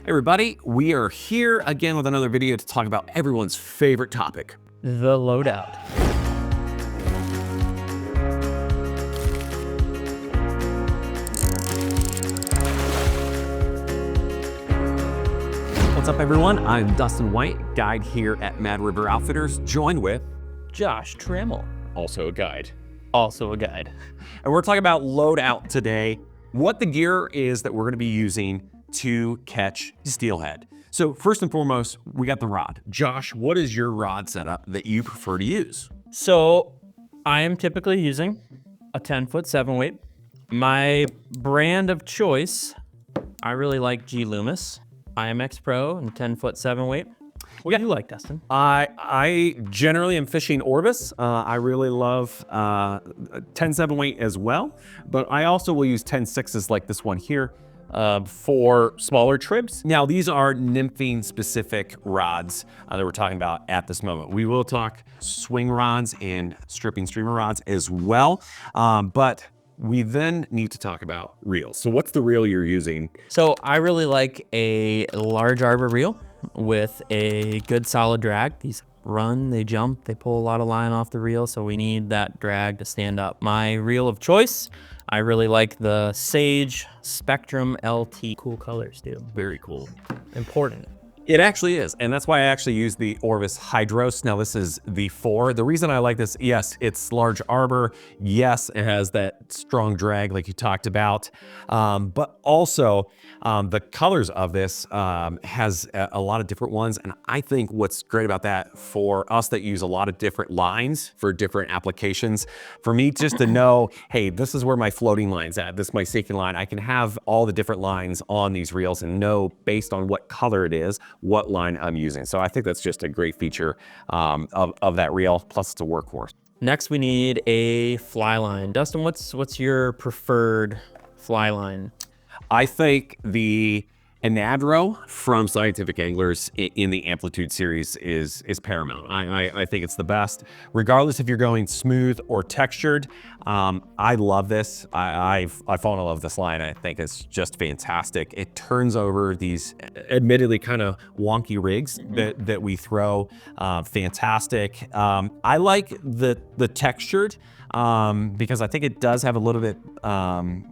Hey everybody, we are here again with another video to talk about everyone's favorite topic. The loadout. What's up everyone? I'm Dustin White, guide here at Mad River Outfitters, joined with Josh Trammell, also a guide. also a guide. And we're talking about loadout today, what the gear is that we're gonna be using to catch steelhead. So first and foremost, we got the rod. Josh, what is your rod setup that you prefer to use? So I am typically using a 10-foot 7-weight. My brand of choice, I really like G Loomis, IMX Pro and 10-foot 7-weight. What do you like, Dustin? I generally am fishing Orbis. I really love 10-7-weight as well, but I also will use 10-6s like this one here for smaller trips. Now, these are nymphing specific rods that we're talking about at this moment. We will talk swing rods and stripping streamer rods as well, but we then need to talk about reels. So what's the reel you're using? So I really like a large arbor reel with a good solid drag. These run, they jump, they pull a lot of line off the reel, so we need that drag to stand up. My reel of choice, I really like the Sage Spectrum LT. Cool colors, too. Very cool. Important. It actually is, and that's why I actually use the Orvis Hydros. Now this is the 4. The reason I like this, yes, it's large arbor. Yes, it has that strong drag like you talked about, but also the colors of this has a lot of different ones. And I think what's great about that for us that use a lot of different lines for different applications, for me just to know, hey, this is where my floating line's at, this is my sinking line. I can have all the different lines on these reels and know based on what color it is, what line I'm using. So I think that's just a great feature of that reel, plus it's a workhorse. Next, we need a fly line. Dustin, what's your preferred fly line? I think the Anadro from Scientific Anglers in the Amplitude series is paramount. I think it's the best, regardless if you're going smooth or textured. I love this. I've fallen in love with this line. I think it's just fantastic. It turns over these admittedly kind of wonky rigs that we throw. Fantastic. I like the textured because I think it does have a little bit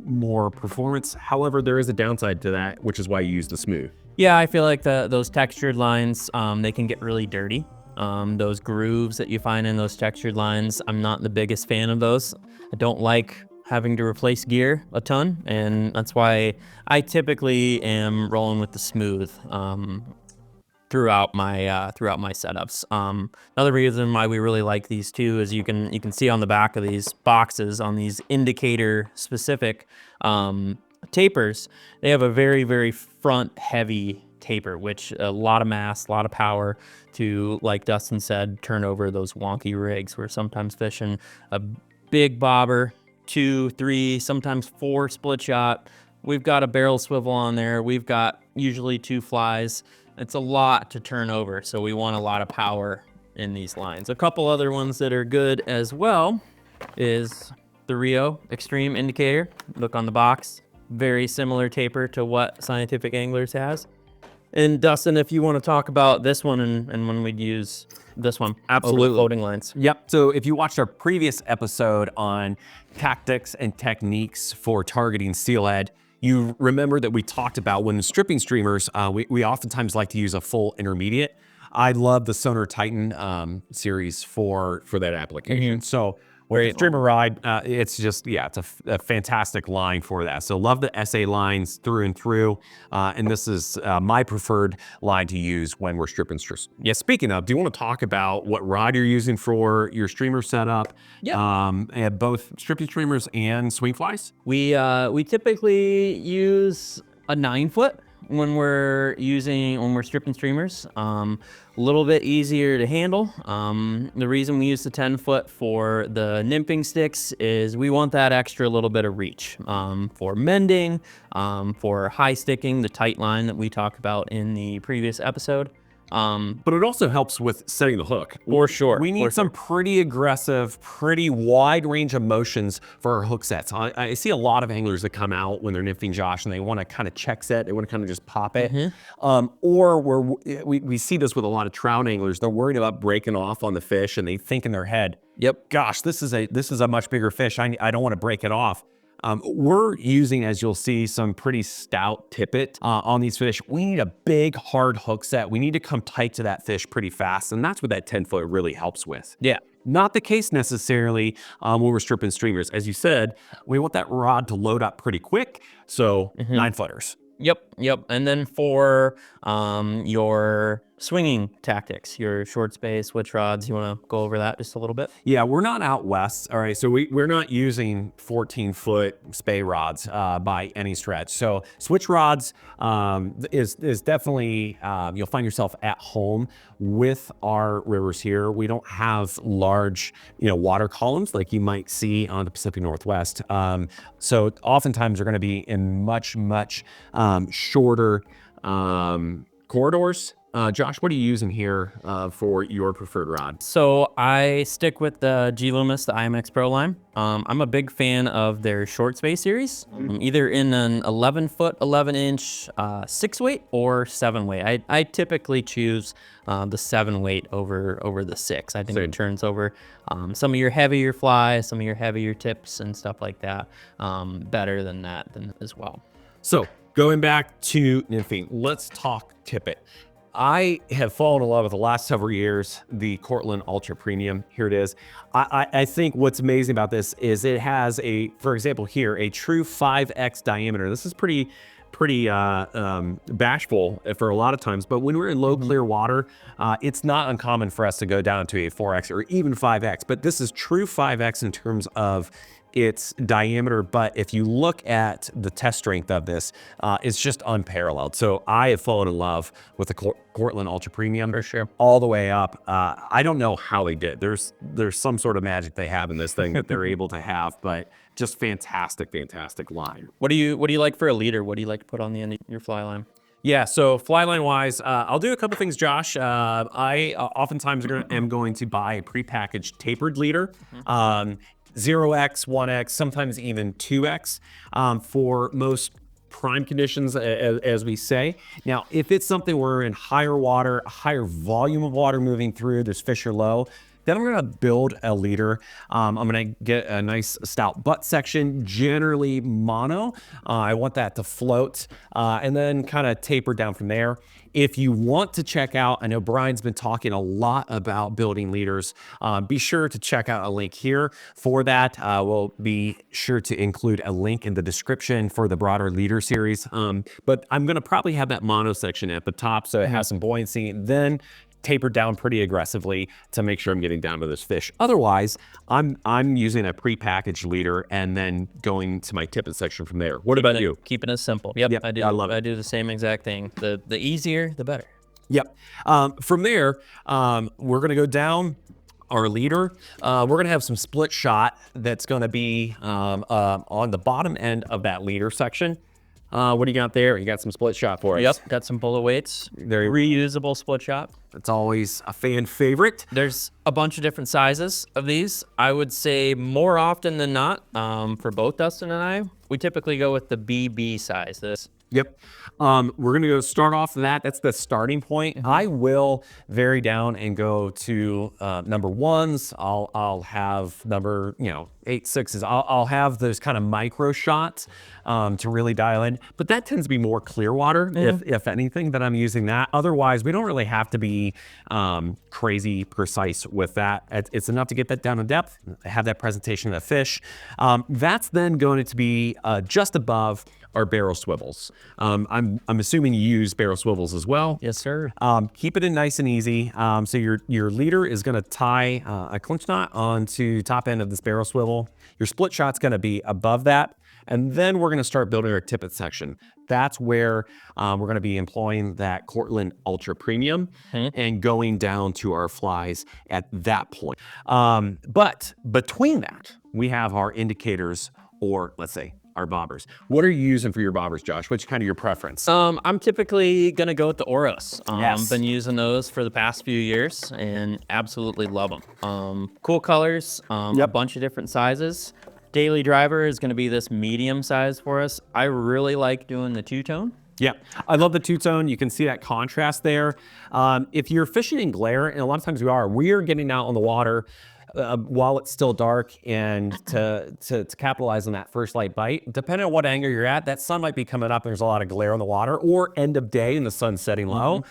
more performance. However, there is a downside to that, which is why you use the smooth. Yeah, I feel like those textured lines, they can get really dirty. Those grooves that you find in those textured lines, I'm not the biggest fan of those. I don't like having to replace gear a ton, and that's why I typically am rolling with the smooth throughout my setups. Another reason why we really like these too is you can see on the back of these boxes on these indicator specific tapers, they have a very, very front heavy taper, which a lot of mass, a lot of power to, like Dustin said, turn over those wonky rigs. We're sometimes fishing a big bobber, 2, 3, sometimes 4 split shot. We've got a barrel swivel on there. We've got usually 2 flies. It's a lot to turn over, so we want a lot of power in these lines. A couple other ones that are good as well is the Rio Extreme Indicator. Look on the box. Very similar taper to what Scientific Anglers has. And Dustin, if you want to talk about this one and when we'd use this one. Absolutely. Over floating lines. Yep. So if you watched our previous episode on tactics and techniques for targeting steelhead, you remember that we talked about when stripping streamers, we oftentimes like to use a full intermediate. I love the Sonar Titan series for that application. So with the streamer ride, it's just, yeah, it's a fantastic line for that. So love the SA lines through and through. And this is my preferred line to use when we're stripping. Yeah, speaking of, do you want to talk about what rod you're using for your streamer setup? Yeah. Both stripping streamers and swing flies? We typically use a 9-foot when we're stripping streamers. A little bit easier to handle. The reason we use the 10-foot for the nymphing sticks is we want that extra little bit of reach for mending, for high sticking, the tight line that we talked about in the previous episode. But it also helps with setting the hook. For sure. We need some pretty aggressive, pretty wide range of motions for our hook sets. I see a lot of anglers that come out when they're nymphing Josh and they want to kind of check set. They want to kind of just pop it. Or we see this with a lot of trout anglers. They're worried about breaking off on the fish and they think in their head, yep, gosh, this is a much bigger fish. I don't want to break it off. We're using, as you'll see, some pretty stout tippet on these fish. We need a big, hard hook set. We need to come tight to that fish pretty fast, and that's what that 10-foot really helps with. Yeah. Not the case necessarily when we're stripping streamers. As you said, we want that rod to load up pretty quick, so 9-footers. Yep. And then for your swinging tactics, your short space, switch rods, you want to go over that just a little bit? Yeah, we're not out west. All right, so we're not using 14-foot spay rods by any stretch. So switch rods is definitely, you'll find yourself at home with our rivers here. We don't have large, water columns like you might see on the Pacific Northwest. So oftentimes they're going to be in much shorter corridors. Josh, what are you using here for your preferred rod? So I stick with the G Loomis, the IMX Pro line. I'm a big fan of their short space series, either in an 11-foot, 11-inch 6-weight or 7-weight. I typically choose the 7-weight over the 6. I think it turns over some of your heavier flies, some of your heavier tips and stuff like that better than that as well. So going back to nymphing, let's talk tippet. I have fallen in love with the last several years, the Cortland Ultra Premium. Here it is. I think what's amazing about this is it has for example here, a true 5X diameter. This is pretty bashful for a lot of times, but when we're in low clear water, it's not uncommon for us to go down to a 4X or even 5X, but this is true 5X in terms of its diameter. But if you look at the test strength of this, it's just unparalleled. So I have fallen in love with the Cortland Ultra Premium For sure. all the way up. I don't know how they did. There's some sort of magic they have in this thing that they're able to have, but just fantastic line. What do you like for a leader? What do you like to put on the end of your fly line? Yeah, so fly line wise, I'll do a couple things, Josh. I oftentimes am going to buy a prepackaged tapered leader. 0x, 1x, sometimes even 2x for most prime conditions, as we say. Now, if it's something we're in higher water, a higher volume of water moving through, there's fish are low, then I'm gonna build a leader. I'm gonna get a nice stout butt section, generally mono. I want that to float and then kind of taper down from there. If you want to check out, I know Brian's been talking a lot about building leaders. Be sure to check out a link here for that. We'll be sure to include a link in the description for the broader leader series. But I'm gonna probably have that mono section at the top so it has some buoyancy. Then taper down pretty aggressively to make sure I'm getting down to this fish. Otherwise, I'm using a prepackaged leader and then going to my tippet section from there. What about you? Keeping it simple. Yep, I love it. I do the same exact thing. The easier, the better. Yep. From there, we're gonna go down our leader. We're gonna have some split shot that's gonna be on the bottom end of that leader section. What do you got there? You got some split shot for us. Yep, got some bullet weights. They're reusable split shot. It's always a fan favorite. There's a bunch of different sizes of these. I would say more often than not, for both Dustin and I, we typically go with the BB size. Yep. We're gonna go start off that. That's the starting point. I will vary down and go to number 1s. I'll have number 8, 6s. I'll have those kind of micro shots to really dial in. But that tends to be more clear water, if anything, that I'm using that. Otherwise, we don't really have to be crazy precise with that. It's enough to get that down in depth, have that presentation of the fish. That's then going to be just above our barrel swivels. I'm assuming you use barrel swivels as well. Yes, sir. Keep it in nice and easy. So your leader is gonna tie a clinch knot onto top end of this barrel swivel. Your split shot's gonna be above that. And then we're gonna start building our tippet section. That's where we're gonna be employing that Cortland Ultra Premium and going down to our flies at that point. But between that, we have our indicators, or let's say our bobbers. What are you using for your bobbers, Josh? What's kind of your preference? I'm typically gonna go with the Oros. Yes. Been using those for the past few years and absolutely love them. Cool colors, a bunch of different sizes. Daily driver is gonna be this medium size for us. I really like doing the two-tone. Yeah, I love the two-tone. You can see that contrast there. If you're fishing in glare, and a lot of times we are getting out on the water while it's still dark, and to capitalize on that first light bite, depending on what angle you're at, that sun might be coming up and there's a lot of glare on the water, or end of day and the sun's setting low.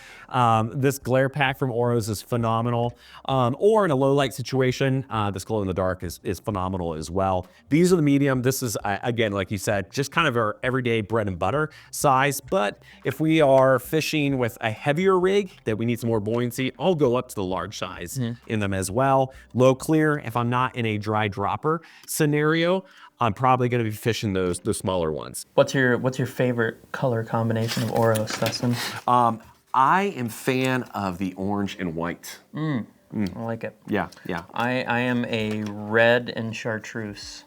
This glare pack from Oros is phenomenal. Or in a low light situation, this glow in the dark is phenomenal as well. These are the medium. This is, again, like you said, just kind of our everyday bread and butter size. But if we are fishing with a heavier rig that we need some more buoyancy, I'll go up to the large size in them as well. Low clear, if I'm not in a dry dropper scenario, I'm probably going to be fishing the smaller ones. What's your favorite color combination of Oros, Dustin? I am fan of the orange and white. I like it. Yeah. I am a red and chartreuse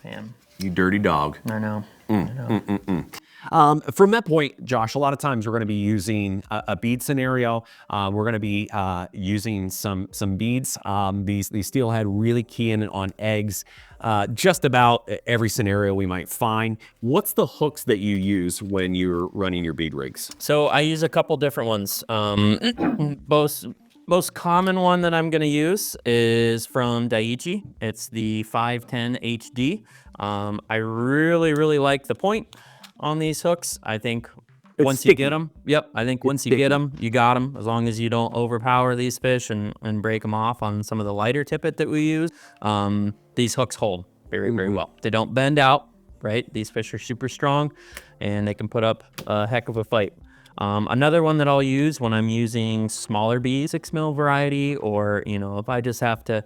fan. You dirty dog. I know. From that point, Josh, a lot of times we're going to be using a bead scenario. We're going to be using some beads. These steelhead really key in on eggs. Just about every scenario we might find. What's the hooks that you use when you're running your bead rigs? So I use a couple different ones. Most common one that I'm going to use is from Daiichi. It's the 510 HD. I really like the point on these hooks. I think once you get them, once you get them, you got them, as long as you don't overpower these fish and break them off on some of the lighter tippet that we use. These hooks hold very well. They don't bend out, right? These fish are super strong and they can put up a heck of a fight. Another one that I'll use when I'm using smaller bees, 6 mil variety, or if I just have to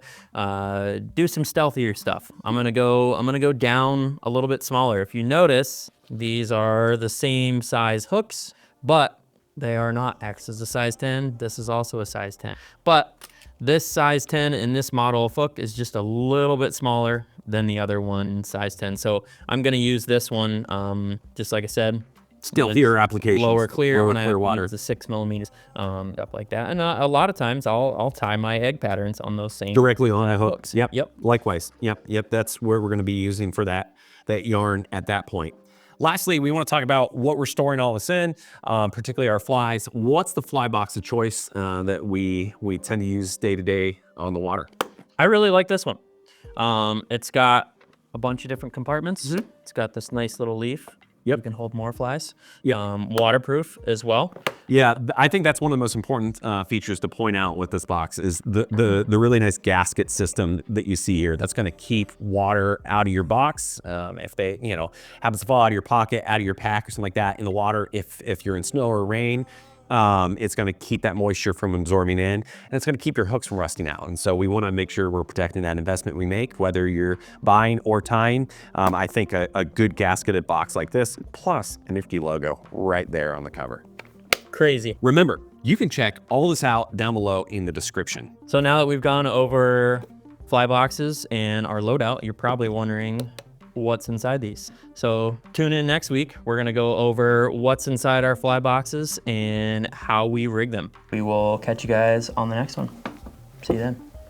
do some stealthier stuff, I'm gonna go down a little bit smaller. If you notice, these are the same size hooks, but they are not. X is a size 10. This is also a size 10. But this size 10 in this model of hook is just a little bit smaller than the other one, size 10. So I'm gonna use this one, just like I said. Stealthier applications. Lower clear when clear I water. use the 6 millimeters, stuff like that. And a lot of times I'll tie my egg patterns on those same Directly on that hook. Yep. Likewise. Yep. That's where we're going to be using for that yarn at that point. Lastly, we want to talk about what we're storing all this in, particularly our flies. What's the fly box of choice that we tend to use day to day on the water? I really like this one. It's got a bunch of different compartments. It's got this nice little leaf. You can hold more flies. Waterproof as well. Yeah, I think that's one of the most important features to point out with this box is the really nice gasket system that you see here. That's going to keep water out of your box. If they, happens to fall out of your pocket, out of your pack or something like that in the water, if you're in snow or rain, it's going to keep that moisture from absorbing in, and it's going to keep your hooks from rusting out. And so we want to make sure we're protecting that investment we make, whether you're buying or tying. I think a good gasketed box like this, plus a nifty logo right there on the cover. Crazy. Remember, you can check all this out down below in the description. So now that we've gone over fly boxes and our loadout, you're probably wondering what's inside these. So tune in next week. We're gonna go over what's inside our fly boxes and how we rig them. We will catch you guys on the next one. See you then.